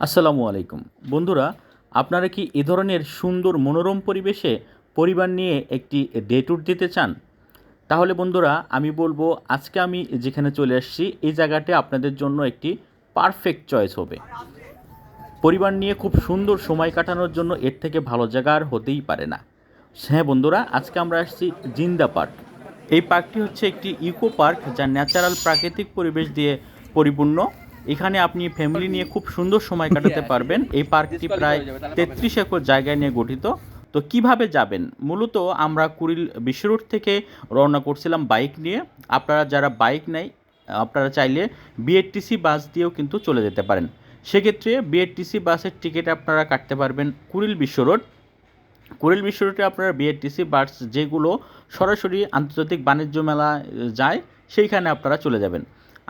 আসসালামু আলাইকুম বন্ধুরা, আপনারা কি এ ধরনের সুন্দর মনোরম পরিবেশে পরিবার নিয়ে একটি ডে ট্যুর দিতে চান? তাহলে বন্ধুরা, আমি বলবো আজকে আমি যেখানে চলে আসছি এই জায়গাটি আপনাদের জন্য একটি পারফেক্ট চয়েস হবে। পরিবার নিয়ে খুব সুন্দর সময় কাটানোর জন্য এর থেকে ভালো জায়গা আর হতেই পারে না। হ্যাঁ বন্ধুরা, আজকে আমরা আসছি জিন্দা পার্ক। এই পার্কটি হচ্ছে একটি ইকো পার্ক যা ন্যাচারাল প্রাকৃতিক পরিবেশ দিয়ে পরিপূর্ণ। এখানে আপনি ফ্যামিলি নিয়ে খুব সুন্দর সময় কাটাতে পারবেন। এই পার্কটি প্রায় 33 একর জায়গায় নিয়ে গঠিত। তো কিভাবে যাবেন? মূলত আমরা কুড়িল বিশ্ব রোড থেকে রওনা করছিলাম বাইক নিয়ে। আপনারা যারা বাইক নেই, আপনারা চাইলে বিআরটিসি বাস দিয়েও কিন্তু চলে যেতে পারেন। সেক্ষেত্রে বিআরটিসি বাসের টিকিট আপনারা কাটতে পারবেন কুড়িল বিশ্ব রোড। কুড়িল বিশ্ব রোডে আপনারা বিআরটিসি বাস যেগুলো সরাসরি আন্তর্জাতিক বাণিজ্য মেলা যায়, সেইখানে আপনারা চলে যাবেন।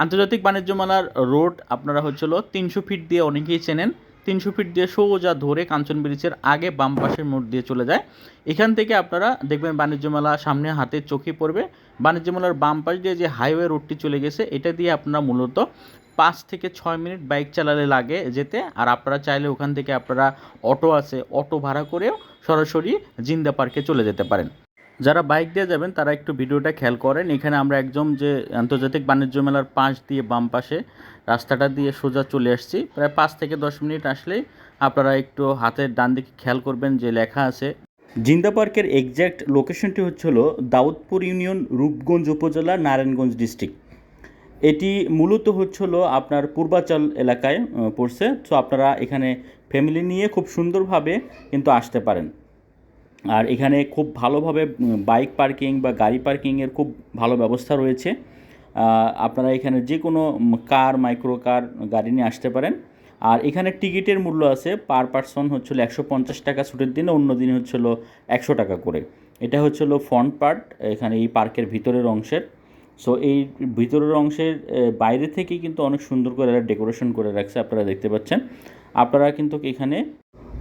আন্তর্জাতিক বাণিজ্য মেলার রোড আপনারা 300 ফিট দিয়ে অনেকেই চেনেন। 300 ফিট দিয়ে সোজা ধরে কাঞ্চন ব্রিজের আগে বাম পাশের মোড় দিয়ে চলে যায়। এখান থেকে আপনারা দেখবেন বাণিজ্য মেলা সামনে হাতের চোখে পড়বে। বাণিজ্য মেলার বাম পাশ দিয়ে যে হাইওয়ে রোডটি চলে গেছে, এটা দিয়ে আপনারা মূলত 5 থেকে 6 মিনিট বাইক চালালে লাগে যেতে। আর আপনারা চাইলে ওখান থেকে আপনারা অটো আছে, অটো ভাড়া করেও সরাসরি জিন্দা পার্কে চলে যেতে পারেন। যারা বাইক দিয়ে যাবেন তারা একটু ভিডিওটা খেয়াল করেন। এখানে আমরা একদম যে আন্তর্জাতিক বাণিজ্য মেলার পাশ দিয়ে বাম পাশে রাস্তাটা দিয়ে সোজা চলে আসছি। প্রায় 5 থেকে 10 মিনিট আসলেই আপনারা একটু হাতের ডান দিকে খেয়াল করবেন যে লেখা আছে জিন্দা পার্কের এক্স্যাক্ট লোকেশনটি দাউদপুর ইউনিয়ন, রূপগঞ্জ উপজেলা, নারায়ণগঞ্জ ডিস্ট্রিক্ট। এটি মূলত আপনার পূর্বাচল এলাকায় পড়ছে। তো আপনারা এখানে ফ্যামিলি নিয়ে খুব সুন্দরভাবে কিন্তু আসতে পারেন। আর এখানে খুব ভালোভাবে বাইক পার্কিং বা গাড়ি পার্কিংয়ের খুব ভালো ব্যবস্থা রয়েছে। আপনারা এখানে যে কোনো কার, মাইক্রো কার, গাড়ি নিয়ে আসতে পারেন। আর এখানে টিকিটের মূল্য আছে পার পারসন 150 টাকা ছুটির দিনে, অন্য দিনে 100 টাকা করে। এটা ফ্রন্ট পার্ট, এখানে এই পার্কের ভিতরের অংশের। সো এই ভিতরের অংশের বাইরে থেকেই কিন্তু অনেক সুন্দর করে ডেকোরেশন করে রাখছে, আপনারা দেখতে পাচ্ছেন। আপনারা কিন্তু এখানে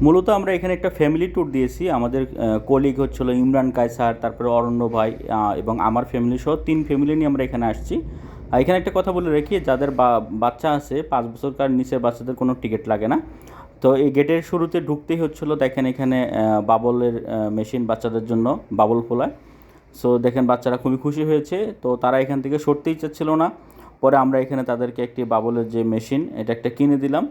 মূলত আমরা এখানে একটা ফ্যামিলি ট্যুর দিয়েছি। আমাদের কলিগ ইমরান কায়সার, তারপরে অরণ্য ভাই এবং আমার ফ্যামিলি সহ 3 ফ্যামিলি নিয়ে আমরা এখানে আসছি। এখানে একটা কথা বলে রাখি, যাদের বাচ্চা আছে 5 বছরকার নিচের বাচ্চাদের কোনো টিকিট লাগে না। তো এই গেটের শুরুতে ঢুকতেই দেখেন এখানে বাবলের মেশিন বাচ্চাদের জন্য বাবল ফোলায়। সো দেখেন বাচ্চারা খুবই খুশি হয়েছে, তো তারা এখান থেকে সরতেই চাচ্ছিল না। পরে আমরা এখানে তাদেরকে একটি বাবলের যে মেশিন, এটা একটা কিনে দিলাম।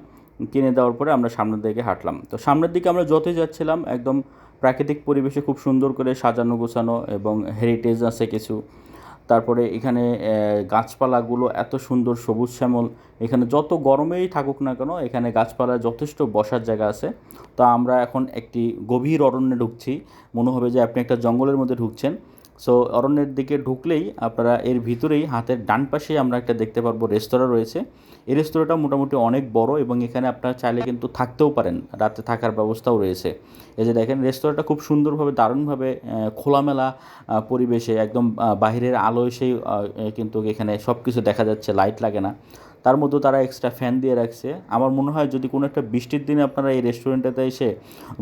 কিনে দেওয়ার পরে আমরা সামনের দিকে হাঁটলাম। তো সামনের দিকে আমরা যতই যাচ্ছিলাম একদম প্রাকৃতিক পরিবেশে খুব সুন্দর করে সাজানো গোছানো এবং হেরিটেজ আছে কিছু। তারপরে এখানে গাছপালাগুলো এত সুন্দর সবুজ শ্যামল। এখানে যত গরমেই থাকুক না কেন, এখানে গাছপালায় যথেষ্ট বসার জায়গা আছে। তো আমরা এখন একটি গভীর অরণ্যে ঢুকছি, মনে হবে যে আপনি একটা জঙ্গলের মধ্যে ঢুকছেন। সো অরণ্যের দিকে ঢুকলেই আপনারা এর ভিতরেই হাতের ডান পাশেই আমরা একটা দেখতে পারবো রেস্তোরাঁ রয়েছে। এই রেস্তোরাঁটা মোটামুটি অনেক বড় এবং এখানে আপনারা চাইলে কিন্তু থাকতেও পারেন, রাতে থাকার ব্যবস্থাও রয়েছে। এই যে দেখেন রেস্তোরাঁটা খুব সুন্দরভাবে দারুণভাবে খোলামেলা পরিবেশে একদম বাহিরের আলোয় সেই কিন্তু এখানে সব কিছু দেখা যাচ্ছে, লাইট লাগে না। তার মধ্যেও তারা এক্সট্রা ফ্যান দিয়ে রাখছে। আমার মনে হয় যদি কোনো একটা বৃষ্টির দিনে আপনারা এই রেস্টুরেন্টটাতে এসে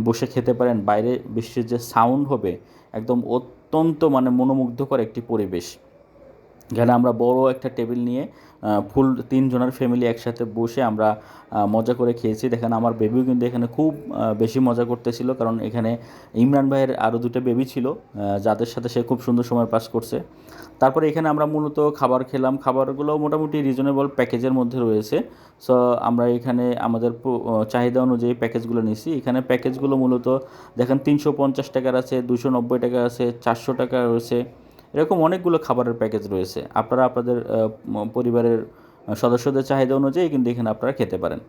বসে খেতে পারেন, বাইরে বৃষ্টির যে সাউন্ড হবে একদম অত্যন্ত মনোমুগ্ধকর একটি পরিবেশ। এখানে আমরা বড় একটা টেবিল নিয়ে ফুল 3 জনের ফ্যামিলি একসাথে বসে আমরা মজা করে খেয়েছি। দেখেন আমার বেবিও কিন্তু এখানে খুব বেশি মজা করতেছিল, কারণ এখানে ইমরান ভাইয়ের আরও 2টা বেবি ছিল, যাদের সাথে সে খুব সুন্দর সময় পাস করছে। তারপরে এখানে আমরা মূলত খাবার খেলাম। খাবারগুলো মোটামুটি রিজনেবল প্যাকেজের মধ্যে রয়েছে। সো আমরা এখানে আমাদের চাহিদা অনুযায়ী প্যাকেজগুলো নিছি। এখানে প্যাকেজগুলো মূলত দেখেন 350 টাকার আছে, 290 টাকা আছে, 400 টাকা রয়েছে। এরকম অনেকগুলো খাবারের প্যাকেজ রয়েছে। আপনারা আপনাদের পরিবারের সদস্যদের চাহিদা অনুযায়ী কিন্তু এখানে আপনারা খেতে পারেন।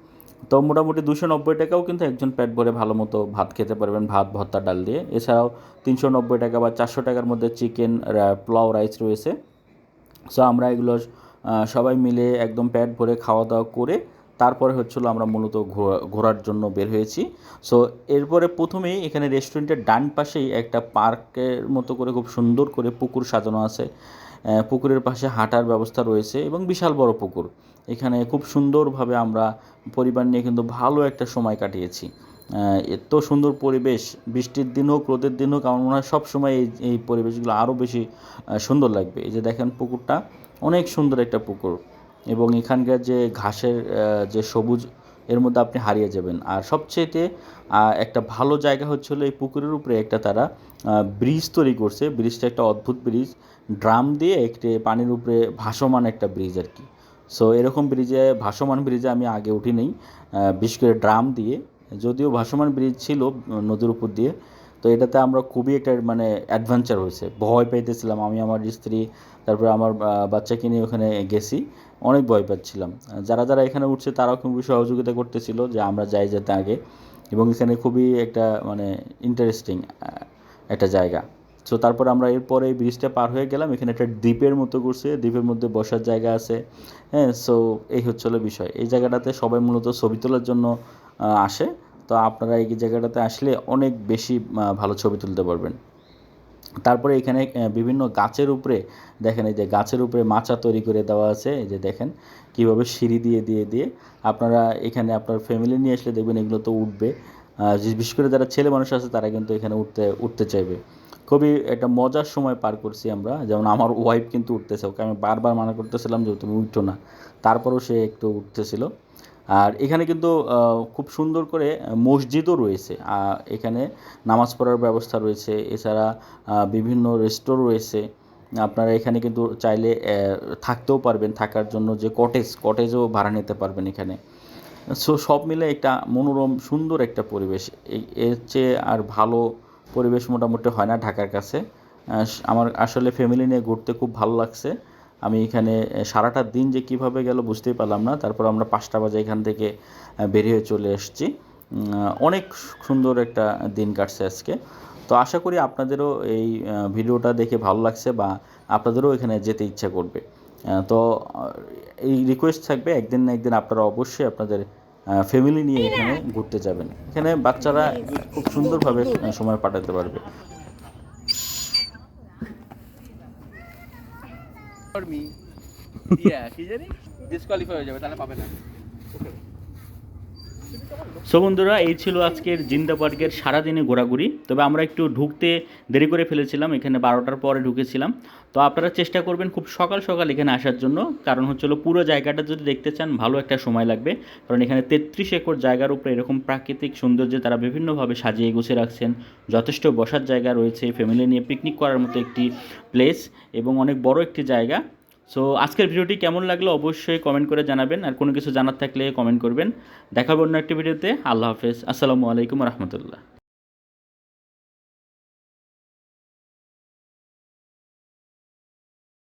তো মোটামুটি 290 টাকাও কিন্তু একজন পেট ভরে ভালো মতো ভাত খেতে পারবেন, ভাত, ভর্তা, ডাল দিয়ে। এছাড়াও 390 টাকা বা 400 টাকার মধ্যে চিকেন, পোলাও, রাইস রয়েছে। সো আমরা এগুলো সবাই মিলে একদম পেট ভরে খাওয়া দাওয়া করে তারপরে আমরা মূলত ঘোরার জন্য বের হয়েছি। সো এরপরে প্রথমেই এখানে রেস্টুরেন্টের ডান পাশেই একটা পার্কের মতো করে খুব সুন্দর করে পুকুর সাজানো আছে। পুকুরের পাশে হাঁটার ব্যবস্থা রয়েছে এবং বিশাল বড় পুকুর। এখানে খুব সুন্দরভাবে আমরা পরিবার নিয়ে কিন্তু ভালো একটা সময় কাটিয়েছি। এত সুন্দর পরিবেশ, বৃষ্টির দিন হোক রোদের দিন হোক, আমার মনে হয় সবসময় এই পরিবেশগুলো আরও বেশি সুন্দর লাগবে। এই যে দেখেন পুকুরটা অনেক সুন্দর একটা পুকুর এবং এখানকার যে ঘাসের যে সবুজ এর মধ্যে আপনি হারিয়ে যাবেন। আর সবচেয়ে একটা ভালো জায়গা হচ্ছে হলো এই পুকুরের উপরে একটা তারা ব্রিজ তৈরি করছে। ব্রিজটা একটা অদ্ভুত ব্রিজ, ড্রাম দিয়ে একটি পানির উপরে ভাসমান একটা ব্রিজ আর কি। সো এরকম ব্রিজে, ভাসমান ব্রিজে আমি আগে উঠি নেই, বিশেষ করে ড্রাম দিয়ে। যদিও ভাসমান ব্রিজ ছিল নদীর উপর দিয়ে, তো এটাতে আমরা খুবই একটা মানে অ্যাডভেঞ্চার হয়েছে, ভয় পাইতেছিলাম আমি, আমার স্ত্রী, তারপরে আমার বাচ্চাকে নিয়ে ওখানে গেছি, অনেক ভয় পাচ্ছিলাম। যারা যারা এখানে উঠছে তারাও খুবই সহযোগিতা করতেছিল যে আমরা যাই যেতে আগে, এবং এখানে খুবই একটা মানে ইন্টারেস্টিং একটা জায়গা। সো তারপর আমরা এরপরে এই ব্রিজটা পার হয়ে গেলাম, এখানে একটা দ্বীপের মতো করছে, দ্বীপের মধ্যে বসার জায়গা আছে। হ্যাঁ, সো এই হচ্ছে হলো বিষয়। এই জায়গাটাতে সবাই মূলত ছবি তোলার জন্য আসে। তো আপনারা এই জায়গাটাতে আসলে অনেক বেশি ভালো ছবি তুলতে পারবেন। তারপরে এখানে বিভিন্ন গাছের উপরে দেখেন, এই যে গাছের উপরে মাচা তৈরি করে দেওয়া আছে, এই যে দেখেন কীভাবে সিঁড়ি দিয়ে দিয়ে দিয়ে আপনারা এখানে আপনার ফ্যামিলি নিয়ে আসলে দেখবেন এগুলো তো উঠবে। বিশেষ করে যারা ছেলে মানুষ আছে তারা কিন্তু এখানে উঠতে চাইবে। খুবই একটা মজার সময় পার করছি আমরা। যেমন আমার ওয়াইফ কিন্তু উঠতেছে, ওকে আমি বারবার মানা করতেছিলাম যে তুমি উঠো না, তারপরেও সে একটু উঠতেছিল। আর এখানে কিন্তু খুব সুন্দর করে মসজিদও রয়েছে, এখানে নামাজ পড়ার ব্যবস্থা রয়েছে। এছাড়া বিভিন্ন রেস্টুরেন্ট রয়েছে। আপনারা এখানে কিন্তু চাইলে থাকতেও পারবেন, থাকার জন্য যে কটেজও ভাড়া নিতে পারবেন এখানে। সো সব মিলে একটা মনোরম সুন্দর একটা পরিবেশ। এর চেয়ে আর ভালো পরিবেশ মোটামুটি হয় না ঢাকার কাছে। আমার আসলে ফ্যামিলি নিয়ে ঘুরতে খুব ভালো লাগছে। আমি এখানে সারাটা দিন যে কীভাবে গেল বুঝতেই পারলাম না। তারপর আমরা 5টা বাজে এখান থেকে বেরিয়ে চলে এসেছি। অনেক সুন্দর একটা দিন কাটছে আজকে। তো আশা করি আপনাদেরও এই ভিডিওটা দেখে ভালো লাগছে বা আপনাদেরও এখানে যেতে ইচ্ছা করবে। তো এই রিকোয়েস্ট থাকবে, একদিন না একদিন আপনারা অবশ্যই আপনাদের ফ্যামিলি নিয়ে এখানে ঘুরতে যাবেন। এখানে বাচ্চারা খুব সুন্দরভাবে সময় কাটাতে পারবে। কি জানি ডিসকোয়ালিফাই হয়ে যাবে, তাহলে পাবে না। সো বন্ধুরা, এই ছিল আজকের জিন্দা পার্কের সারাদিনে ঘোরাঘুরি। তবে আমরা একটু ঢুকতে দেরি করে ফেলেছিলাম, এখানে 12টার পরে ঢুকেছিলাম। তো আপনারা চেষ্টা করবেন খুব সকাল সকাল এখানে আসার জন্য, কারণ হচ্ছে পুরো জায়গাটা যদি দেখতে চান ভালো একটা সময় লাগবে। কারণ এখানে 33 একর জায়গার উপরে এরকম প্রাকৃতিক সৌন্দর্যে তারা বিভিন্নভাবে সাজিয়ে গুছিয়ে রাখছেন। যথেষ্ট বসার জায়গা রয়েছে, ফ্যামিলি নিয়ে পিকনিক করার মতো একটি প্লেস এবং অনেক বড় একটি জায়গা। সো আজকের ভিডিওটি কেমন লাগলো অবশ্যই কমেন্ট করে জানাবেন, আর কোনো কিছু জানার থাকলে কমেন্ট করবেন। দেখা হবে অন্য একটি ভিডিওতে। আল্লাহ হাফেজ, আসসালামু আলাইকুম রহমতুল্লাহ।